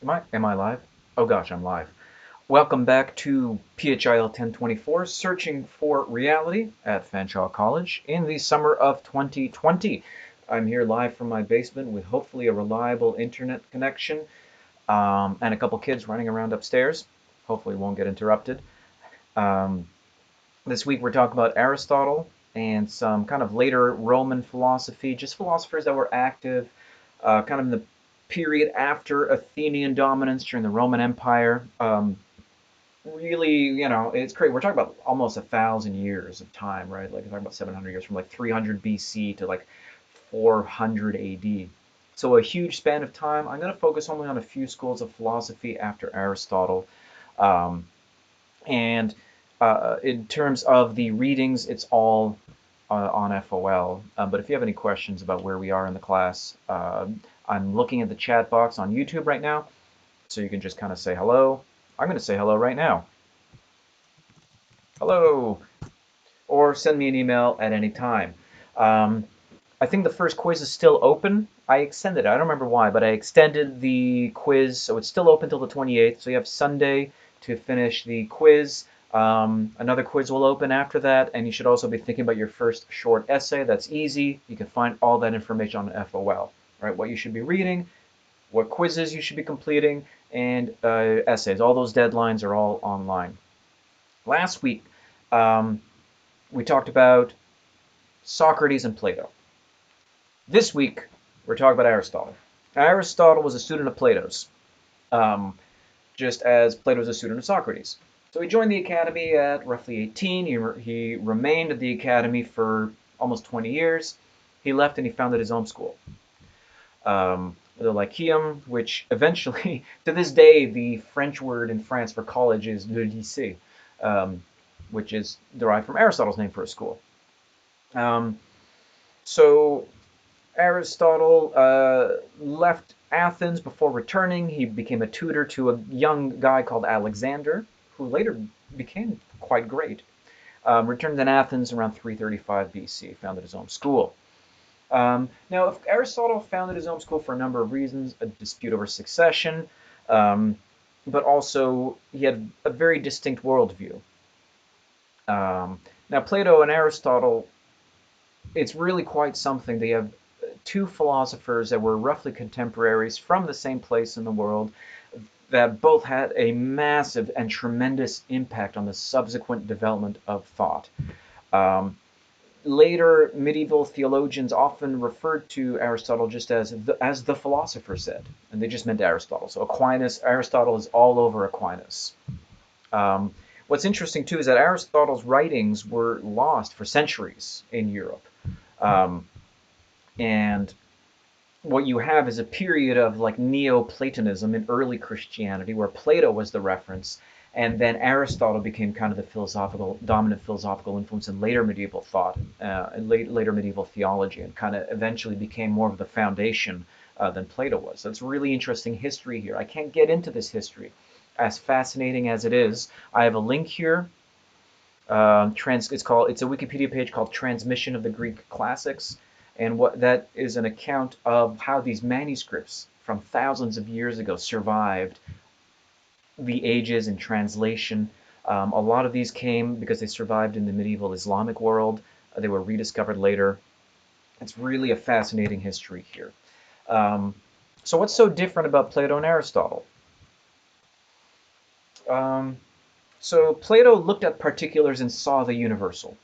Am I live? Oh gosh, I'm live. Welcome back to PHIL-1024, searching for reality at Fanshawe College in the summer of 2020. I'm here live from my basement with hopefully a reliable internet connection, and a couple kids running around upstairs. Hopefully won't get interrupted. Um, this week we're talking about Aristotle and some kind of later Roman philosophy, just philosophers that were active kind of in the period after Athenian dominance during the Roman Empire. Really, it's great. We're talking about almost 1,000 years of time, right? Like we're talking about 700 years from like 300 BC to like 400 AD. So a huge span of time. I'm going to focus only on a few schools of philosophy after Aristotle. Um, and in terms of the readings, it's all on FOL. But if you have any questions about where we are in the class, I'm looking at the chat box on YouTube right now, so you can just kind of say hello. I'm going to say hello right now. Hello. Or send me an email at any time. Um, I think the first quiz is still open. I extended it. I don't remember why, but I extended the quiz, so it's still open till the 28th. So you have Sunday to finish the quiz. Another quiz will open after that, and you should also be thinking about your first short essay. That's easy. You can find all that information on FOL, right? What you should be reading, what quizzes you should be completing, and essays. All those deadlines are all online. Last week, um, we talked about Socrates and Plato. This week, we're talking about Aristotle. Aristotle was a student of Plato's, um, just as Plato was a student of Socrates. So he joined the academy at roughly 18. He remained at the academy for almost 20 years. He left and he founded his own school, the Lyceum, which eventually, to this day, the French word in France for college is le lycée, um, which is derived from Aristotle's name for a school. Um, so Aristotle left Athens before returning. He became a tutor to a young guy called Alexander, who later became quite great. Returned in Athens around 335 BC, founded his own school. Now, if Aristotle founded his own school for a number of reasons, a dispute over succession, um, but also he had a very distinct worldview. Now, Plato and Aristotle, it's really quite something. They have two philosophers that were roughly contemporaries from the same place in the world that both had a massive and tremendous impact on the subsequent development of thought. Um, Later medieval theologians often referred to Aristotle just as the philosopher said, and they just meant Aristotle. So Aristotle is all over Aquinas. What's interesting too is that Aristotle's writings were lost for centuries in Europe, um, and what you have is a period of like Neoplatonism in early Christianity, where Plato was the reference, and then Aristotle became kind of the dominant philosophical influence in later medieval thought, and later medieval theology, and kind of eventually became more of the foundation than Plato was. So it's really interesting history here. I can't get into this history, as fascinating as it is. I have a link here. It's a Wikipedia page called Transmission of the Greek Classics, and what that is an account of how these manuscripts from thousands of years ago survived the ages in translation. A lot of these came because they survived in the medieval Islamic world. They were rediscovered later. It's really a fascinating history here. Um, so what's so different about Plato and Aristotle? Um, so Plato looked at particulars and saw the universal.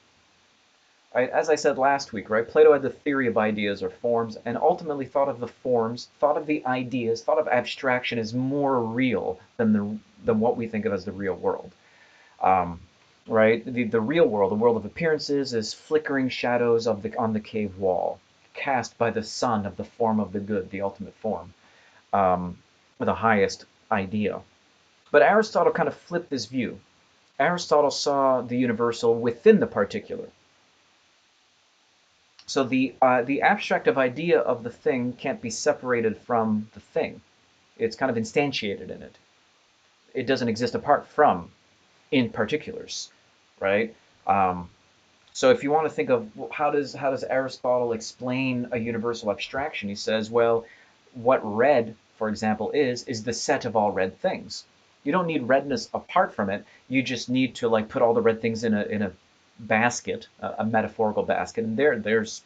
Right? As I said last week, right? Plato had the theory of ideas or forms, and ultimately thought of the forms, thought of the ideas, thought of abstraction as more real than what we think of as the real world. Um, right? The real world, the world of appearances, is flickering shadows on the cave wall, cast by the sun of the form of the good, the ultimate form, um, the highest idea. But Aristotle kind of flipped this view. Aristotle saw the universal within the particular. So the abstractive idea of the thing can't be separated from the thing. It's kind of instantiated in it. It doesn't exist apart from in particulars, right? Um, so if you want to think of how does Aristotle explain a universal abstraction, he says, well, what red for example, is the set of all red things. You don't need redness apart from it. You just need to like put all the red things in a basket, a metaphorical basket, and there's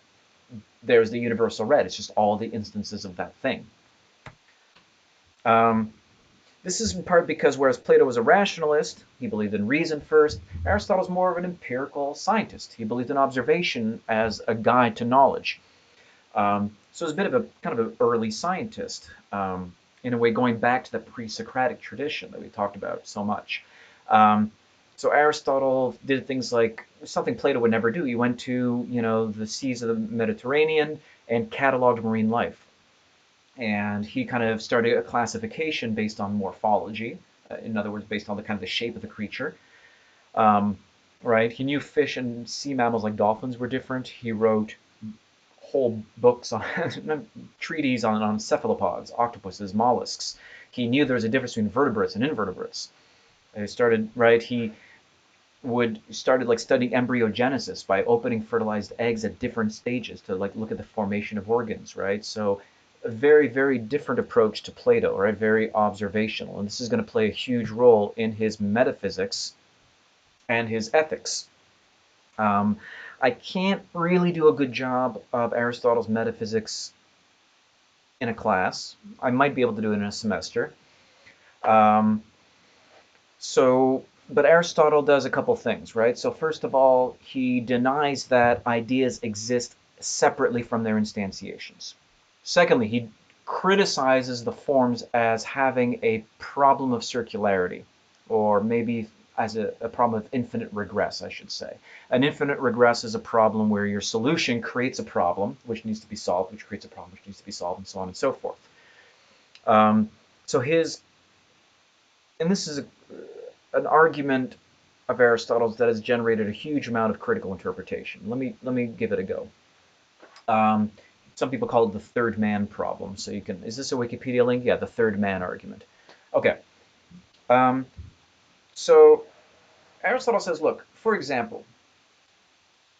the universal red. It's just all the instances of that thing. Um, this is in part because whereas Plato was a rationalist, he believed in reason first, Aristotle's more of an empirical scientist. He believed in observation as a guide to knowledge. So he's a bit of a kind of an early scientist, in a way going back to the pre-Socratic tradition that we talked about so much. Um, so Aristotle did things like something Plato would never do. He went to, the seas of the Mediterranean and cataloged marine life. And he kind of started a classification based on morphology. In other words, based on the kind of the shape of the creature. Um, right? He knew fish and sea mammals like dolphins were different. He wrote whole books on treatises on cephalopods, octopuses, mollusks. He knew there was a difference between vertebrates and invertebrates. He started like studying embryogenesis by opening fertilized eggs at different stages to like look at the formation of organs, right? So a very, very different approach to Plato, right? Very observational. And this is going to play a huge role in his metaphysics and his ethics. Um, I can't really do a good job of Aristotle's metaphysics in a class. I might be able to do it in a semester. Um, but Aristotle does a couple things, right? So first of all, he denies that ideas exist separately from their instantiations. Secondly, he criticizes the forms as having a problem of circularity, or maybe as a problem of infinite regress, I should say. An infinite regress is a problem where your solution creates a problem which needs to be solved, which creates a problem which needs to be solved, and so on and so forth. And this is an argument of Aristotle's that has generated a huge amount of critical interpretation. Let me give it a go. Some people call it the third man problem. So is this a Wikipedia link? Yeah, the third man argument. Okay. So Aristotle says, look, for example,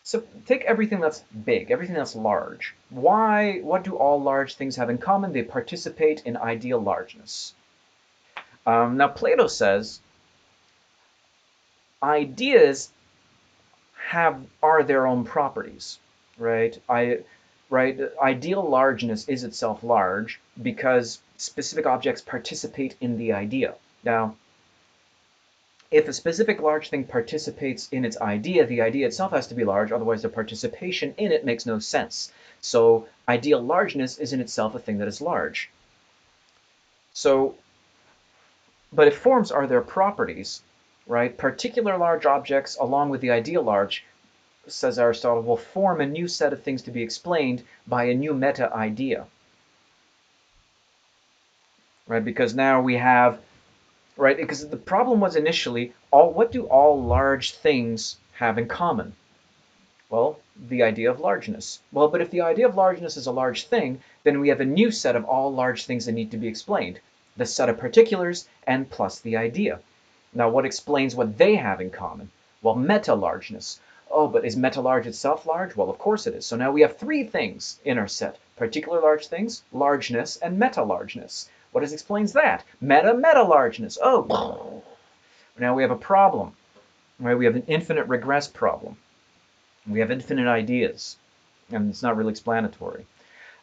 so take everything that's big, everything that's large. What do all large things have in common? They participate in ideal largeness. Now Plato says ideas are their own properties, right? Ideal largeness is itself large because specific objects participate in the idea. Now, if a specific large thing participates in its idea, the idea itself has to be large, otherwise the participation in it makes no sense. So ideal largeness is in itself a thing that is large. But if forms are their properties, right, particular large objects along with the ideal large, says Aristotle, will form a new set of things to be explained by a new meta-idea. Right, because now we have, right, because the problem was initially, what do all large things have in common? Well, the idea of largeness. Well, but if the idea of largeness is a large thing, then we have a new set of all large things that need to be explained. The set of particulars and plus the idea. Now, what explains what they have in common? Well, meta-largeness. Oh, but is meta-large itself large? Well, of course it is. So now we have three things in our set. Particular large things, largeness, and meta-largeness. What explains that? Meta-largeness. Oh, now we have a problem. Right? We have an infinite regress problem. We have infinite ideas. And it's not really explanatory.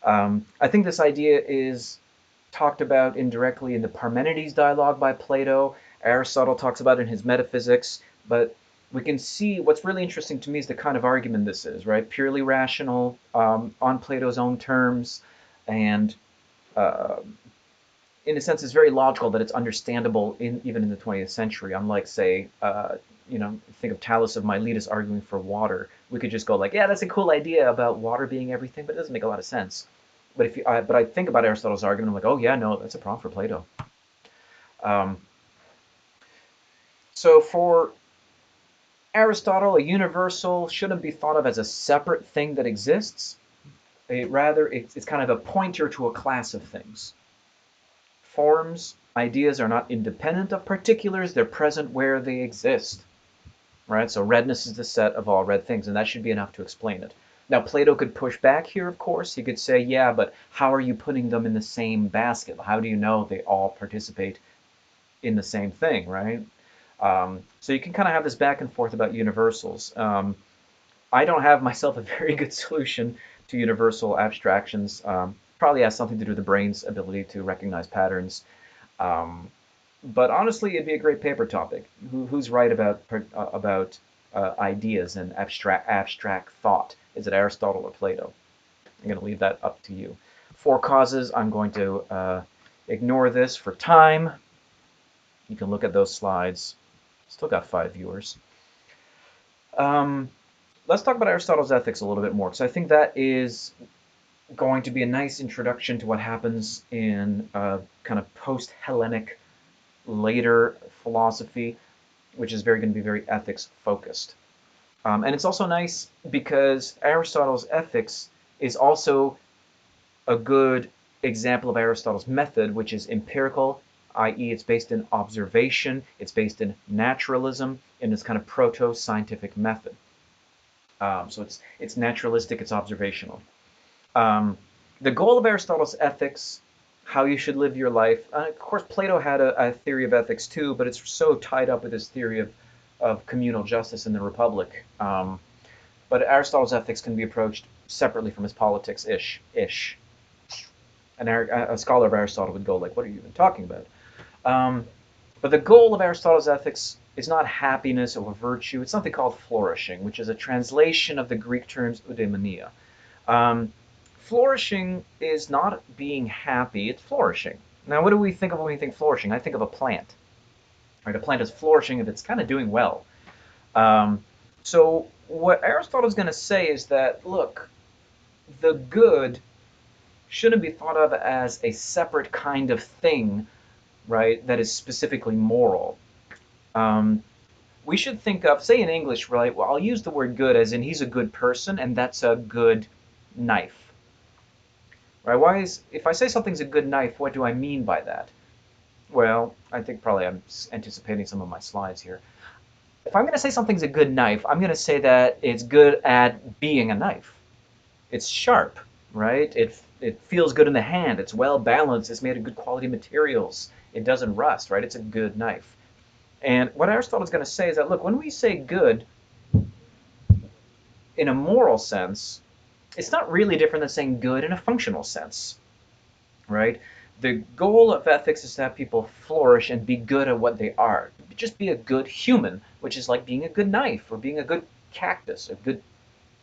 I think this idea is talked about indirectly in the Parmenides dialogue by Plato. Aristotle talks about it in his Metaphysics, but we can see what's really interesting to me is the kind of argument this is, right? Purely rational, on Plato's own terms, and in a sense, it's very logical that it's understandable even in the 20th century. Unlike, say, think of Talus of Miletus arguing for water. We could just go like, yeah, that's a cool idea about water being everything, but it doesn't make a lot of sense. But but I think about Aristotle's argument, I'm like, oh yeah, no, that's a problem for Plato. So for Aristotle, a universal shouldn't be thought of as a separate thing that exists. It's kind of a pointer to a class of things. Forms, ideas are not independent of particulars, they're present where they exist. Right? So redness is the set of all red things, and that should be enough to explain it. Now, Plato could push back here, of course. He could say, yeah, but how are you putting them in the same basket? How do you know they all participate in the same thing, right? So you can kind of have this back and forth about universals. I don't have myself a very good solution to universal abstractions. Probably has something to do with the brain's ability to recognize patterns. Um, but honestly, it'd be a great paper topic. Who's right about ideas and abstract thought? Is it Aristotle or Plato? I'm going to leave that up to you. For causes, I'm going to ignore this for time. You can look at those slides. Still got 5 viewers. Um, let's talk about Aristotle's ethics a little bit more, because I think that is going to be a nice introduction to what happens in kind of post-Hellenic later philosophy, which is going to be very ethics focused. And it's also nice because Aristotle's ethics is also a good example of Aristotle's method, which is empirical, i.e., it's based in observation, it's based in naturalism, in this kind of proto-scientific method. So it's naturalistic, it's observational. Um, the goal of Aristotle's ethics, how you should live your life. Of course, Plato had a theory of ethics too, but it's so tied up with his theory of communal justice in the Republic. But Aristotle's ethics can be approached separately from his politics ish. A scholar of Aristotle would go like, "What are you even talking about?" Um, but the goal of Aristotle's ethics is not happiness or virtue. It's something called flourishing, which is a translation of the Greek terms eudaimonia. Um, Flourishing is not being happy, it's flourishing. Now, what do we think of when we think flourishing? I think of a plant. Right? A plant is flourishing if it's kind of doing well. Um, so what Aristotle is going to say is that, look, the good shouldn't be thought of as a separate kind of thing, right, that is specifically moral. Um, we should think of, say in English, right, well, I'll use the word good as in he's a good person, and that's a good knife. Right? If I say something's a good knife, what do I mean by that? Well, I think probably I'm anticipating some of my slides here. If I'm going to say something's a good knife, I'm going to say that it's good at being a knife. It's sharp, right? It feels good in the hand. It's well balanced. It's made of good quality materials. It doesn't rust, right? It's a good knife. And what Aristotle's going to say is that, look, when we say good in a moral sense, it's not really different than saying good in a functional sense, right? The goal of ethics is to have people flourish and be good at what they are. Just be a good human, which is like being a good knife or being a good cactus, a good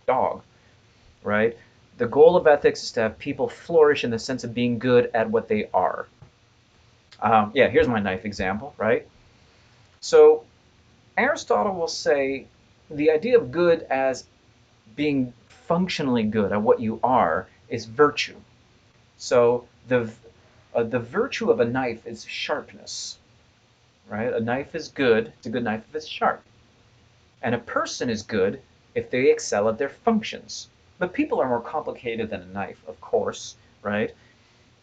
dog, right? The goal of ethics is to have people flourish in the sense of being good at what they are. Yeah, here's my knife example, right? So Aristotle will say the idea of good as being functionally good at what you are is virtue. So the virtue of a knife is sharpness, right? A knife is good. It's a good knife if it's sharp. And a person is good if they excel at their functions. But people are more complicated than a knife, of course, right?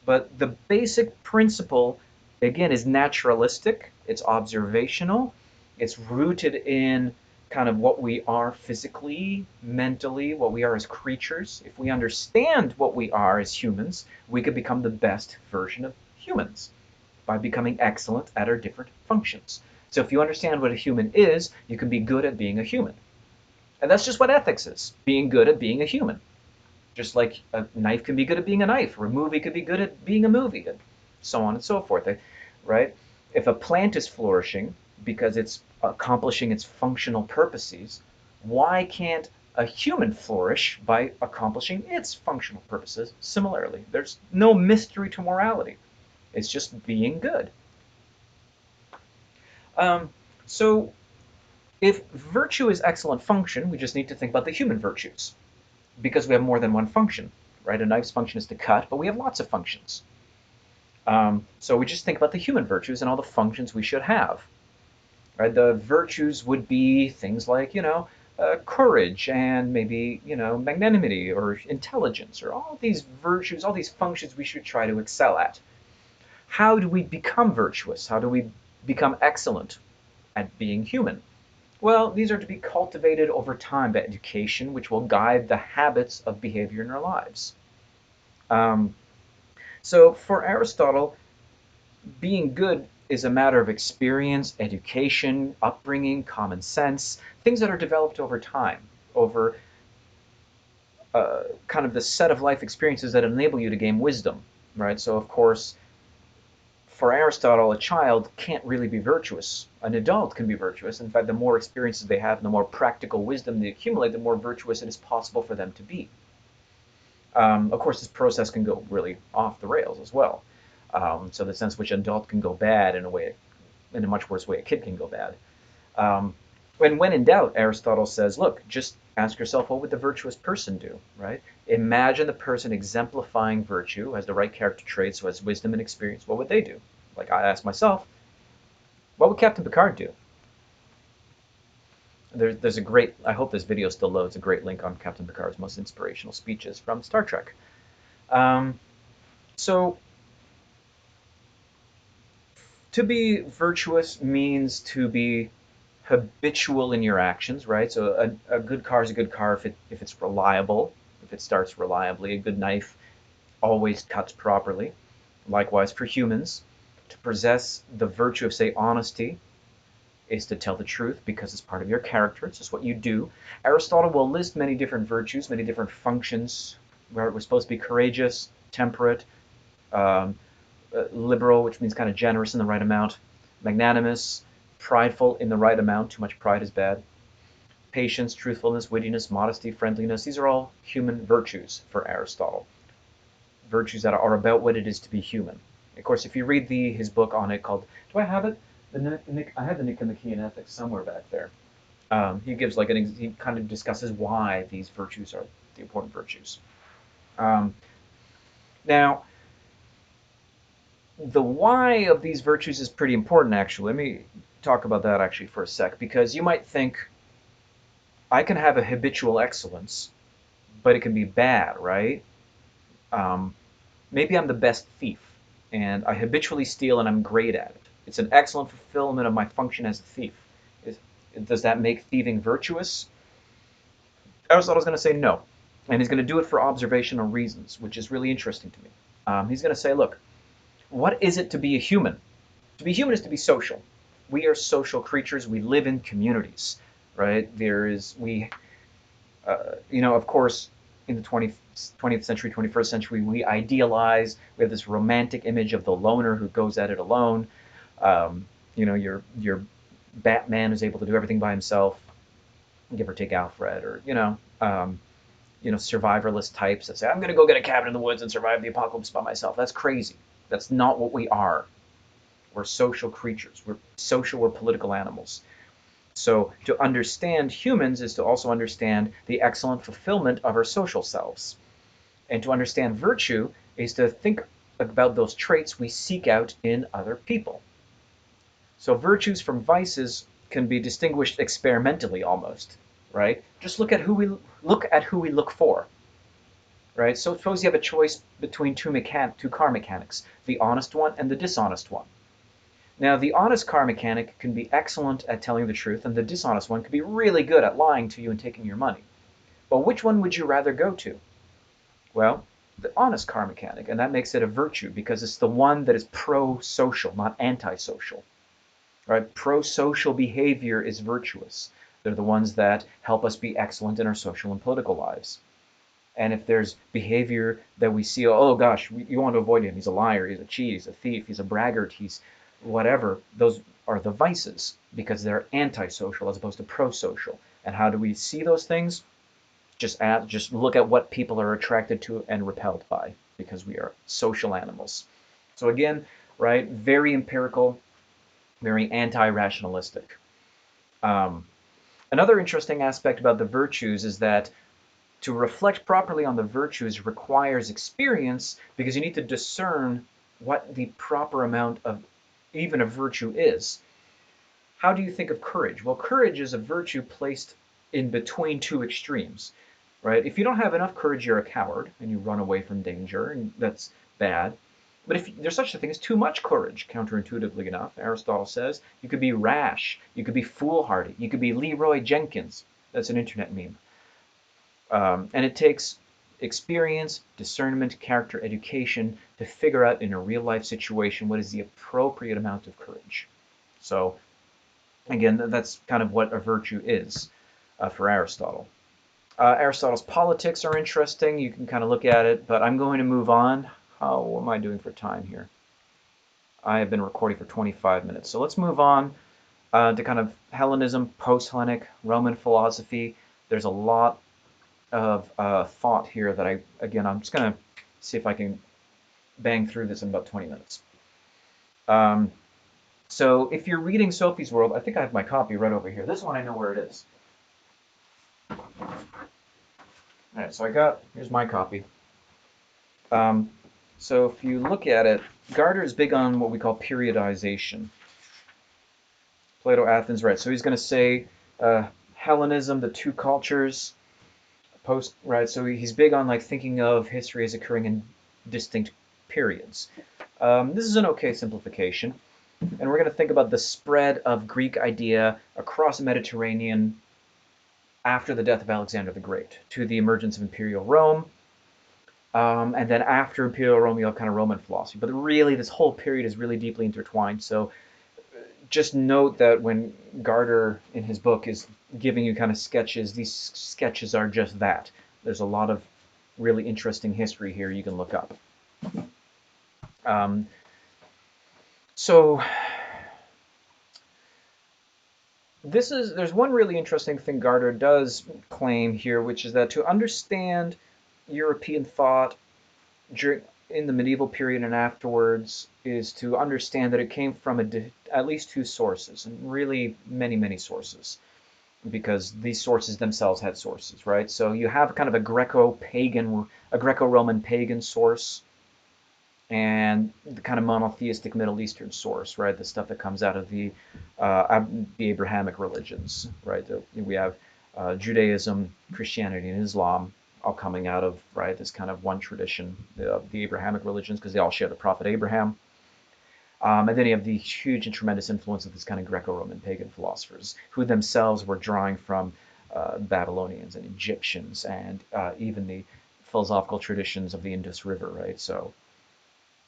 But the basic principle, again, is naturalistic. It's observational. It's rooted in kind of what we are physically, mentally, what we are as creatures. If we understand what we are as humans, we could become the best version of humans by becoming excellent at our different functions. So if you understand what a human is, you can be good at being a human. And that's just what ethics is, being good at being a human. Just like a knife can be good at being a knife, or a movie could be good at being a movie, and so on and so forth, right? If a plant is flourishing because it's accomplishing its functional purposes, why can't a human flourish by accomplishing its functional purposes similarly? There's no mystery to morality. It's just being good. Um, so if virtue is excellent function, we just need to think about the human virtues because we have more than one function, right? A knife's function is to cut, but we have lots of functions. So we just think about the human virtues and all the functions we should have, right? The virtues would be things like, courage and maybe, magnanimity or intelligence or all these virtues, all these functions we should try to excel at. How do we become virtuous? How do we become excellent at being human? Well, these are to be cultivated over time by education, which will guide the habits of behavior in our lives. Um, so for Aristotle, being good is a matter of experience, education, upbringing, common sense, things that are developed over time, over kind of the set of life experiences that enable you to gain wisdom, right? So, of course, for Aristotle, a child can't really be virtuous. An adult can be virtuous. In fact, the more experiences they have and the more practical wisdom they accumulate, the more virtuous it is possible for them to be. Of course, this process can go really off the rails as well. So the sense in which an adult can go bad in a way, in a much worse way, a kid can go bad. Um, when in doubt, Aristotle says, look, just ask yourself, what would the virtuous person do, right? Imagine the person exemplifying virtue, has the right character traits, who has wisdom and experience. What would they do? Like I ask myself, what would Captain Picard do? There's a great, I hope this video still loads, a great link on Captain Picard's most inspirational speeches from Star Trek. Um, so to be virtuous means to be habitual in your actions, right? So a good car is a good car if it's reliable, if it starts reliably. A good knife always cuts properly. Likewise for humans, to possess the virtue of, say, honesty is to tell the truth because it's part of your character. It's just what you do. Aristotle will list many different virtues, many different functions, where it was supposed to be courageous, temperate, um, liberal, which means kind of generous in the right amount, magnanimous, prideful in the right amount. Too much pride is bad. Patience, truthfulness, wittiness, modesty, friendliness. These are all human virtues for Aristotle. Virtues that are about what it is to be human. Of course, if you read his book on it called, do I have it? I have the Nicomachean Ethics somewhere back there. He gives like he kind of discusses why these virtues are the important virtues. Um, now, the why of these virtues is pretty important, actually. Let me talk about that actually for a sec, because you might think I can have a habitual excellence, but it can be bad, right? Um, maybe I'm the best thief, and I habitually steal and I'm great at it. It's an excellent fulfillment of my function as a thief. Is, does that make thieving virtuous? Aristotle's going to say no, and he's going to do it for observational reasons, which is really interesting to me. He's going to say, look, what is it to be a human? To be human is to be social. We are social creatures. We live in communities, right? Of course, in the 20th century, 21st century, we idealize, we have this romantic image of the loner who goes at it alone. Your Batman who's able to do everything by himself, give or take Alfred, or, survivalist types that say, I'm going to go get a cabin in the woods and survive the apocalypse by myself. That's crazy. That's not what we are. We're social creatures. We're political animals. So to understand humans is to also understand the excellent fulfillment of our social selves. And to understand virtue is to think about those traits we seek out in other people. So virtues from vices can be distinguished experimentally almost, right? Just look at who we look for, right? So suppose you have a choice between two car mechanics, the honest one and the dishonest one. Now, the honest car mechanic can be excellent at telling the truth, and the dishonest one can be really good at lying to you and taking your money. But which one would you rather go to? Well, the honest car mechanic, and that makes it a virtue because it's the one that is pro-social, not anti-social. Right? Pro-social behavior is virtuous. They're the ones that help us be excellent in our social and political lives. And if there's behavior that we see, oh gosh, you want to avoid him. He's a liar, he's a cheat, he's a thief, he's a braggart, he's whatever. Those are the vices because they're antisocial as opposed to pro-social. And how do we see those things? Just look at what people are attracted to and repelled by because we are social animals. So again, right, very empirical, very anti-rationalistic. Another interesting aspect about the virtues is that to reflect properly on the virtues requires experience because you need to discern what the proper amount of even a virtue is. How do you think of courage? Well, courage is a virtue placed in between two extremes, right? If you don't have enough courage, you're a coward and you run away from danger, and that's bad. But if there's such a thing as too much courage, counterintuitively enough, Aristotle says, you could be rash, you could be foolhardy, you could be Leroy Jenkins. That's an internet meme. And it takes experience, discernment, character education to figure out in a real life situation what is the appropriate amount of courage. So, again, that's kind of what a virtue is for Aristotle. Aristotle's politics are interesting. You can kind of look at it, but I'm going to move on. How am I doing for time here? I have been recording for 25 minutes. So let's move on to kind of Hellenism, post-Hellenic, Roman philosophy. There's a lot of thought here that I'm just going to see if I can bang through this in about 20 minutes. So if you're reading Sophie's World, I think I have my copy right over here. This one I know where it is. All right, so here's my copy. So if you look at it, Gardner is big on what we call periodization. Plato, Athens, right. So he's going to say Hellenism, the two cultures, right. So he's big on like thinking of history as occurring in distinct periods. This is an okay simplification. And we're going to think about the spread of Greek idea across the Mediterranean after the death of Alexander the Great to the emergence of Imperial Rome. And then after Imperial Rome, you have kind of Roman philosophy. But really, this whole period is really deeply intertwined. So just note that when Gardner, in his book, is giving you kind of sketches, these sketches are just that. There's a lot of really interesting history here you can look up. So there's one really interesting thing Gardner does claim here, which is that to understand European thought in the medieval period and afterwards is to understand that it came from at least two sources, and really many, many sources, because these sources themselves had sources, right? So you have kind of a Greco-Roman pagan source, and the kind of monotheistic Middle Eastern source, right? The stuff that comes out of the Abrahamic religions, right? We have Judaism, Christianity, and Islam all coming out of, right, this kind of one tradition, the Abrahamic religions, because they all share the prophet Abraham. And then you have the huge and tremendous influence of this kind of Greco-Roman pagan philosophers, who themselves were drawing from Babylonians and Egyptians and even the philosophical traditions of the Indus River, right? So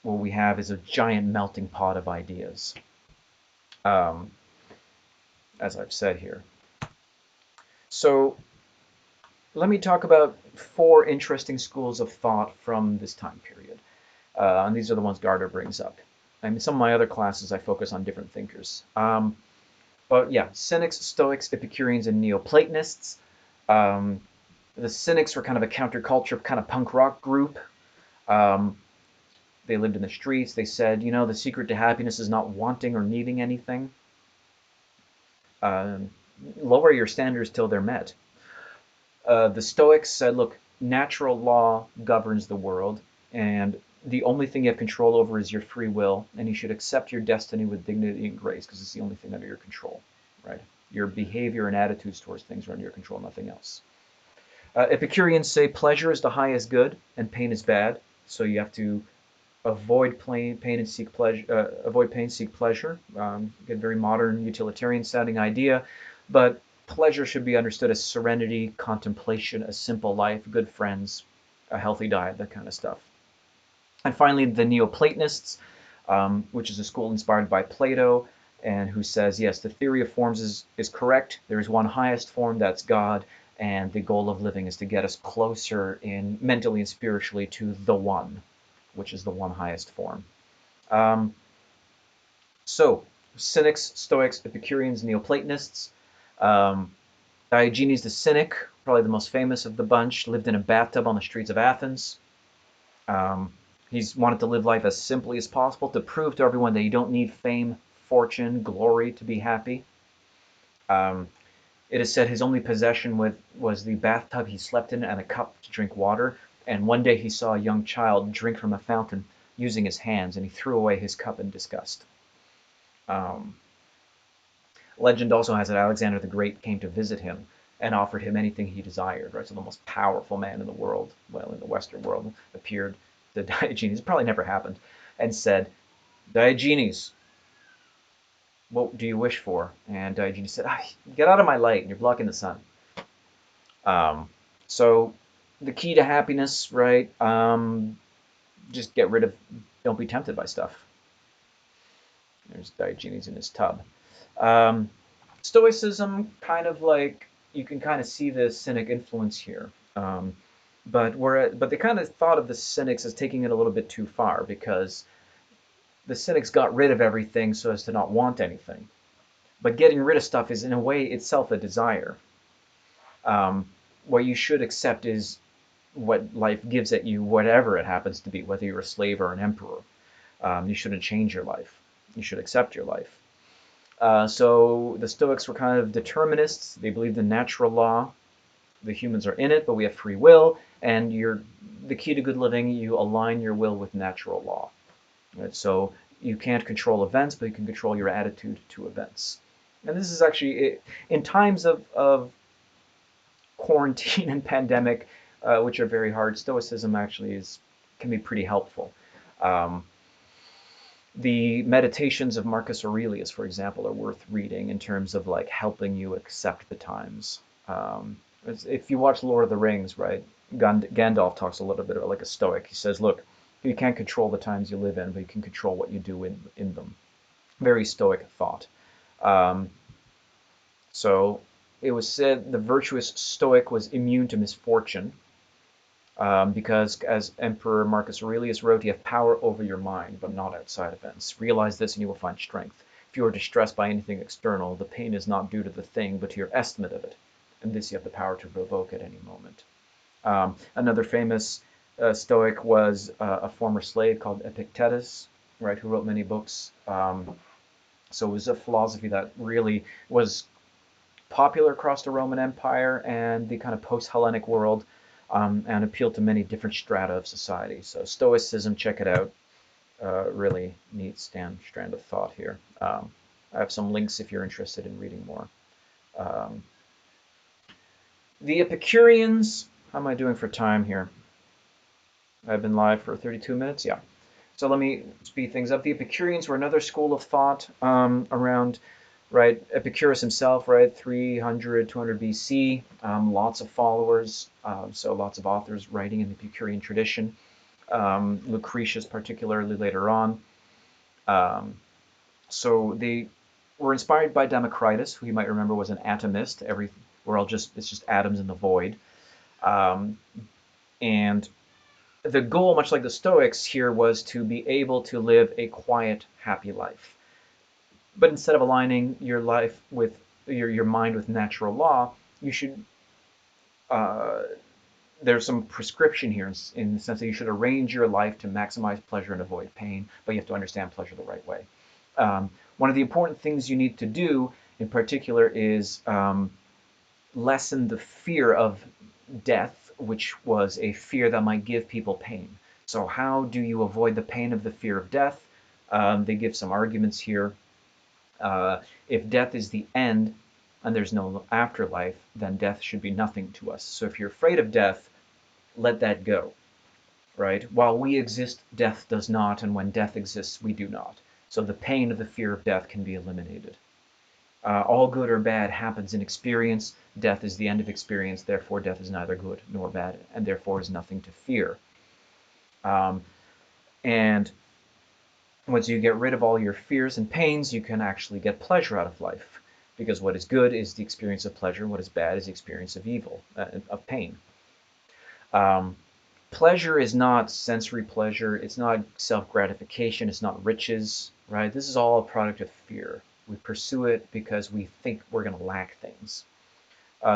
what we have is a giant melting pot of ideas, as I've said here. So let me talk about 4 interesting schools of thought from this time period. And these are the ones Gardner brings up. I mean, some of my other classes, I focus on different thinkers. But yeah, Cynics, Stoics, Epicureans, and Neoplatonists. The Cynics were kind of a counterculture, kind of punk rock group. They lived in the streets. They said, you know, the secret to happiness is not wanting or needing anything. Lower your standards till they're met. The Stoics said, look, natural law governs the world, and the only thing you have control over is your free will, and you should accept your destiny with dignity and grace, because it's the only thing under your control, right? Your behavior and attitudes towards things are under your control, nothing else. Epicureans say pleasure is the highest good, and pain is bad, so you have to avoid pain and seek pleasure. Avoid pain, seek pleasure. Again, very modern, utilitarian-sounding idea, but pleasure should be understood as serenity, contemplation, a simple life, good friends, a healthy diet, that kind of stuff. And finally, the Neoplatonists, which is a school inspired by Plato, and who says, yes, the theory of forms is correct. There is one highest form, that's God, and the goal of living is to get us closer mentally and spiritually to the One, which is the one highest form. So, Cynics, Stoics, Epicureans, Neoplatonists. Diogenes the Cynic, probably the most famous of the bunch, lived in a bathtub on the streets of Athens. He's wanted to live life as simply as possible to prove to everyone that you don't need fame, fortune, glory to be happy. It is said his only possession was the bathtub he slept in and a cup to drink water. And one day he saw a young child drink from a fountain using his hands, and he threw away his cup in disgust. Legend also has that Alexander the Great came to visit him and offered him anything he desired, right? So the most powerful man in the world, well, in the Western world, appeared to Diogenes. It probably never happened. and said, Diogenes, what do you wish for? And Diogenes said, get out of my light, you're blocking the sun. Um, so the key to happiness, right? Just get rid of, don't be tempted by stuff. There's Diogenes in his tub. Um, Stoicism, kind of like, you can kind of see the Cynic influence here. But they kind of thought of the Cynics as taking it a little bit too far, because the Cynics got rid of everything so as to not want anything. But getting rid of stuff is, in a way, itself a desire. Um, what you should accept is what life gives at you, whatever it happens to be, whether you're a slave or an emperor. You shouldn't change your life. You should accept your life. So the Stoics were kind of determinists. They believed in natural law. The humans are in it, but we have free will. And the key to good living, you align your will with natural law. Right? So you can't control events, but you can control your attitude to events. And this is actually, in times of quarantine and pandemic, which are very hard, Stoicism actually can be pretty helpful. Um, the meditations of Marcus Aurelius, for example, are worth reading in terms of like helping you accept the times. If you watch Lord of the Rings, right, Gandalf talks a little bit about like a Stoic. He says, look, you can't control the times you live in, but you can control what you do in them. Very Stoic thought. Um, so it was said the virtuous Stoic was immune to misfortune, because, as Emperor Marcus Aurelius wrote, you have power over your mind, but not outside events. Realize this and you will find strength. If you are distressed by anything external, the pain is not due to the thing, but to your estimate of it. And this you have the power to provoke at any moment. Another famous Stoic was a former slave called Epictetus, right, who wrote many books. So it was a philosophy that really was popular across the Roman Empire and the kind of post-Hellenic world, and appealed to many different strata of society. So Stoicism, check it out. Really neat strand of thought here. I have some links if you're interested in reading more. Um, the Epicureans, how am I doing for time here? I've been live for 32 minutes? Yeah. So let me speed things up. The Epicureans were another school of thought around, right, Epicurus himself, right, 300, 200 BC, lots of followers, so lots of authors writing in the Epicurean tradition, Lucretius particularly later on. So they were inspired by Democritus, who you might remember was an atomist. It's just atoms in the void. Um, and the goal, much like the Stoics here, was to be able to live a quiet, happy life. But instead of aligning your life with your mind with natural law, you should there's some prescription here in the sense that you should arrange your life to maximize pleasure and avoid pain, but you have to understand pleasure the right way. One of the important things you need to do in particular is lessen the fear of death, which was a fear that might give people pain. So how do you avoid the pain of the fear of death? They give some arguments here. If death is the end and there's no afterlife, then death should be nothing to us. So if you're afraid of death, let that go, right? While we exist, death does not, and when death exists, we do not. So the pain of the fear of death can be eliminated. All good or bad happens in experience. Death is the end of experience, therefore death is neither good nor bad, and therefore is nothing to fear. And once you get rid of all your fears and pains, you can actually get pleasure out of life. Because what is good is the experience of pleasure, what is bad is the experience of evil, of pain. Pleasure is not sensory pleasure, it's not self-gratification, it's not riches, right? This is all a product of fear. We pursue it because we think we're going to lack things.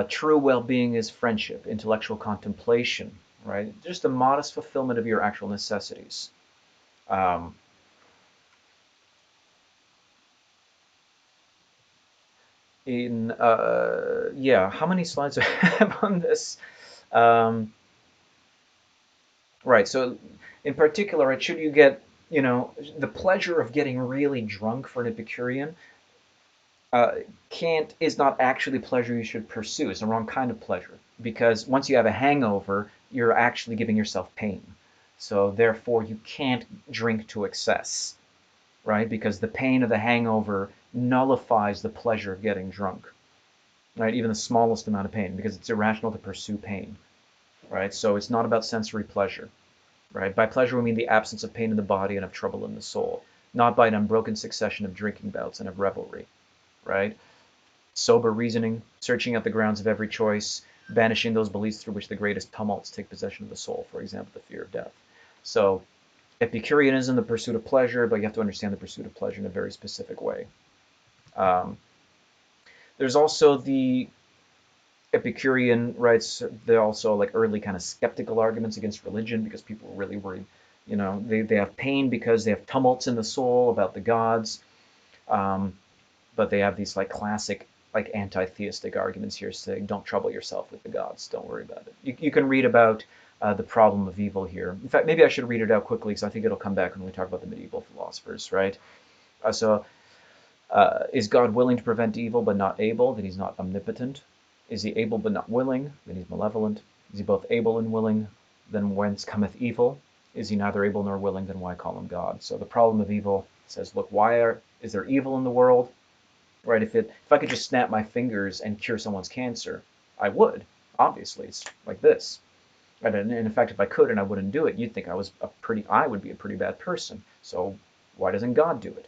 True well-being is friendship, intellectual contemplation, right? Just a modest fulfillment of your actual necessities. Yeah, how many slides do I have on this? Um, right, so in particular, right, should you get, the pleasure of getting really drunk for an Epicurean is not actually pleasure you should pursue. It's the wrong kind of pleasure, because once you have a hangover, you're actually giving yourself pain. So therefore, you can't drink to excess, right? Because the pain of the hangover nullifies the pleasure of getting drunk, right? Even the smallest amount of pain, because it's irrational to pursue pain, right? So it's not about sensory pleasure, right? By pleasure, we mean the absence of pain in the body and of trouble in the soul, not by an unbroken succession of drinking bouts and of revelry, right? Sober reasoning, searching out the grounds of every choice, banishing those beliefs through which the greatest tumults take possession of the soul, for example, the fear of death. So Epicureanism, the pursuit of pleasure, but you have to understand the pursuit of pleasure in a very specific way. Um, there's also the Epicurean, right? So they're also like early kind of skeptical arguments against religion because people were really worried. They have pain because they have tumults in the soul about the gods. Um, but they have these like classic like anti-theistic arguments here saying don't trouble yourself with the gods, don't worry about it. You can read about the problem of evil here. In fact, maybe I should read it out quickly because I think it'll come back when we talk about the medieval philosophers, right? Is God willing to prevent evil but not able? Then he's not omnipotent. Is he able but not willing? Then he's malevolent. Is he both able and willing? Then whence cometh evil? Is he neither able nor willing? Then why call him God? So the problem of evil says, look, is there evil in the world? Right? If I could just snap my fingers and cure someone's cancer, I would. Obviously, it's like this. Right? And in fact, if I could and I wouldn't do it, you'd think I would be a pretty bad person. So why doesn't God do it?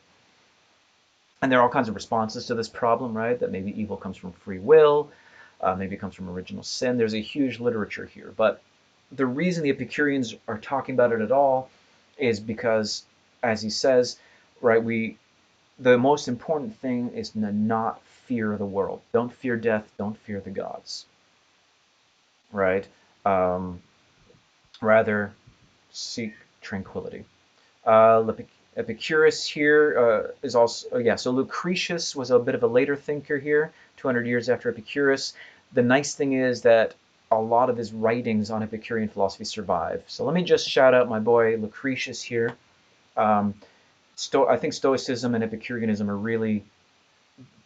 And there are all kinds of responses to this problem, right? That maybe evil comes from free will, maybe it comes from original sin. There's a huge literature here. But the reason the Epicureans are talking about it at all is because, as he says, right, the most important thing is to not fear the world. Don't fear death. Don't fear the gods, right? Um, Rather seek tranquility. Epicurus here is also, yeah, so Lucretius was a bit of a later thinker here, 200 years after Epicurus. The nice thing is that a lot of his writings on Epicurean philosophy survive. So let me just shout out my boy Lucretius here. Um, I think Stoicism and Epicureanism are really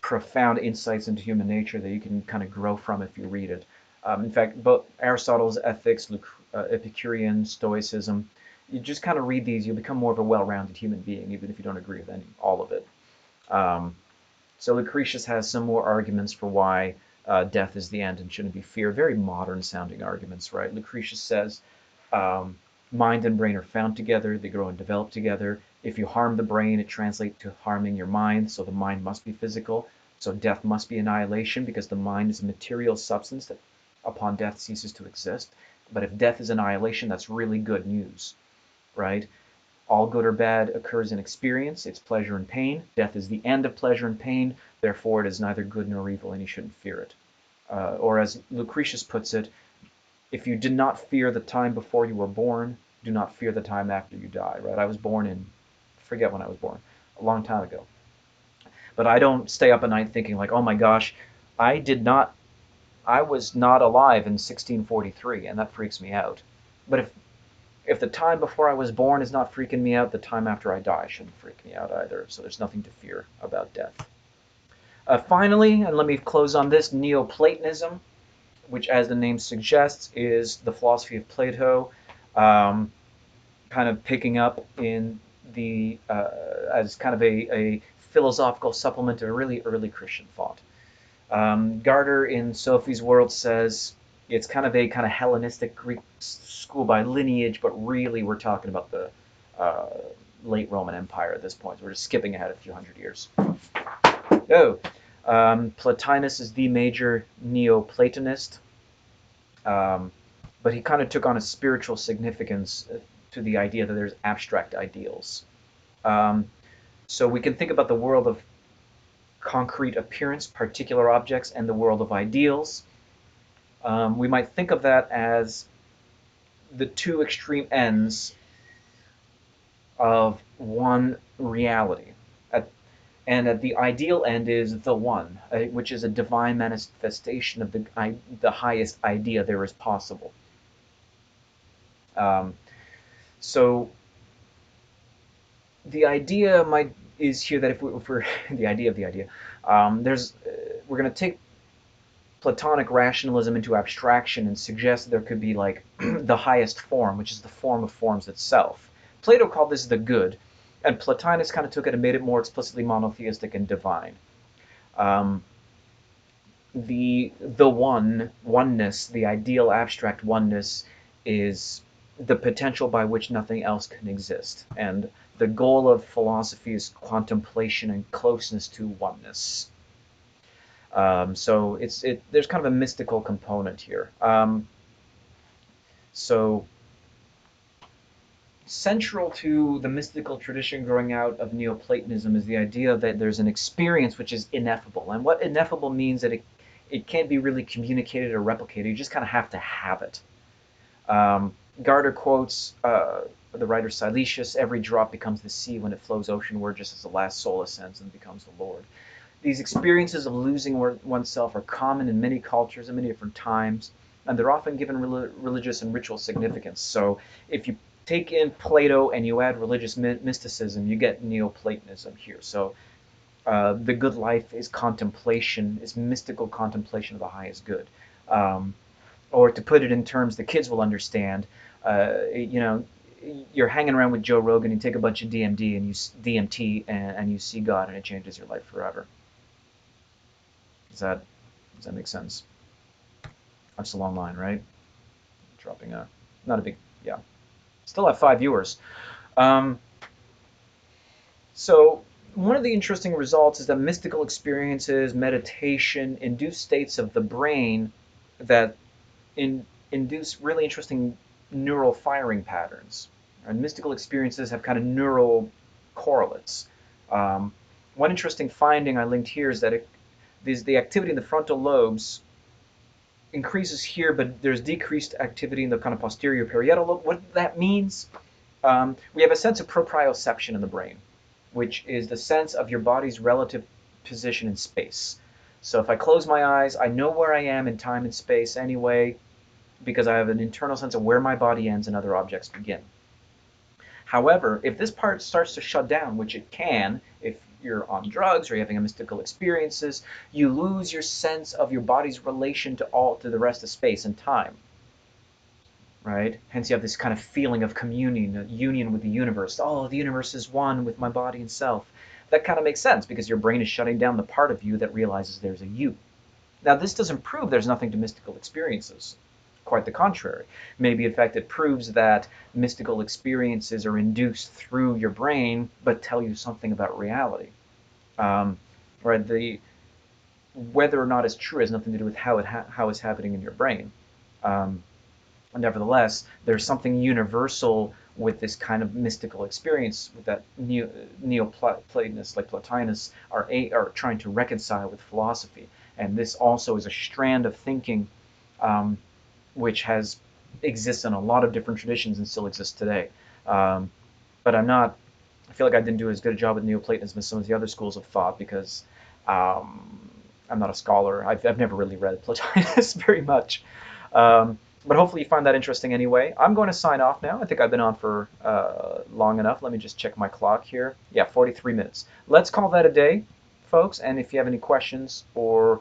profound insights into human nature that you can kind of grow from if you read it. In fact, both Aristotle's Ethics, Epicurean, Stoicism, you just kind of read these, you'll become more of a well-rounded human being, even if you don't agree with all of it. Um, so Lucretius has some more arguments for why death is the end and shouldn't be feared. Very modern-sounding arguments, right? Lucretius says, um, mind and brain are found together, they grow and develop together. If you harm the brain, it translates to harming your mind, so the mind must be physical. So death must be annihilation because the mind is a material substance that upon death ceases to exist. But if death is annihilation, that's really good news, right? All good or bad occurs in experience. It's pleasure and pain. Death is the end of pleasure and pain. Therefore, it is neither good nor evil, and you shouldn't fear it. Or as Lucretius puts it, if you did not fear the time before you were born, do not fear the time after you die, right? I was born forget when I was born, a long time ago. But I don't stay up at night thinking like, oh my gosh, I did not, I was not alive in 1643, and that freaks me out. But if the time before I was born is not freaking me out, the time after I die shouldn't freak me out either. So there's nothing to fear about death. Finally, and let me close on this, Neoplatonism, which, as the name suggests, is the philosophy of Plato, um, kind of picking up in the as kind of a philosophical supplement to a really early Christian thought. Garter in Sophie's World says it's kind of a kind of Hellenistic Greek school by lineage, but really we're talking about the uh, late Roman Empire at this point. We're just skipping ahead a few hundred years. Oh, Plotinus is the major Neoplatonist, um, but he kind of took on a spiritual significance to the idea that there's abstract ideals. Um, so we can think about the world of concrete appearance, particular objects, and the world of ideals. We might think of that as the two extreme ends of one reality. At, and at the ideal end is the one, which is a divine manifestation of the highest idea there is possible. Um, so the idea is here that if we're the idea of the idea, we're going to take Platonic rationalism into abstraction and suggest that there could be like the highest form, which is the form of forms itself. Plato called this the good, and Plotinus kind of took it and made it more explicitly monotheistic and divine. Um, the oneness, the ideal abstract oneness, is the potential by which nothing else can exist, and the goal of philosophy is contemplation and closeness to oneness. So there's kind of a mystical component here. So central to the mystical tradition growing out of Neoplatonism is the idea that there's an experience which is ineffable. And what ineffable means that it can't be really communicated or replicated. You just kind of have to have it. Gardner quotes the writer Silesius, "Every drop becomes the sea when it flows oceanward, just as the last soul ascends and becomes the Lord." These experiences of losing oneself are common in many cultures and many different times, and they're often given religious and ritual significance. So if you take in Plato and you add religious mysticism, you get Neoplatonism here. So the good life is contemplation, is mystical contemplation of the highest good. Or to put it in terms the kids will understand, you know, you're hanging around with Joe Rogan, you take a bunch of DMT, and you see God, and it changes your life forever. Does that make sense? I'm still online, right? Dropping not a big, yeah. Still have 5 viewers. So one of the interesting results is that mystical experiences, meditation, induce states of the brain that induce really interesting neural firing patterns. And mystical experiences have kind of neural correlates. One interesting finding I linked here is that the activity in the frontal lobes increases here, but there's decreased activity in the kind of posterior parietal lobe. What that means, we have a sense of proprioception in the brain, which is the sense of your body's relative position in space. So if I close my eyes, I know where I am in time and space anyway, because I have an internal sense of where my body ends and other objects begin. However, if this part starts to shut down, which it can if you're on drugs or you're having mystical experiences, you lose your sense of your body's relation to the rest of space and time. Right? Hence you have this kind of feeling of communion, a union with the universe. Oh, the universe is one with my body and self. That kind of makes sense because your brain is shutting down the part of you that realizes there's a you. Now, this doesn't prove there's nothing to mystical experiences. Quite the contrary. Maybe, in fact, it proves that mystical experiences are induced through your brain, but tell you something about reality. Right? Whether or not it's true has nothing to do with how it's happening in your brain. Nevertheless, there's something universal with this kind of mystical experience that Neoplatonists like Plotinus are trying to reconcile with philosophy. And this also is a strand of thinking which exists in a lot of different traditions and still exists today. But I feel like I didn't do as good a job with Neoplatonism as some of the other schools of thought because I'm not a scholar. I've never really read Plotinus very much. But hopefully you find that interesting anyway. I'm going to sign off now. I think I've been on for long enough. Let me just check my clock here. Yeah, 43 minutes. Let's call that a day, folks. And if you have any questions or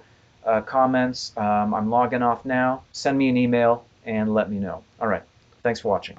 comments, I'm logging off now. Send me an email and let me know. All right. Thanks for watching.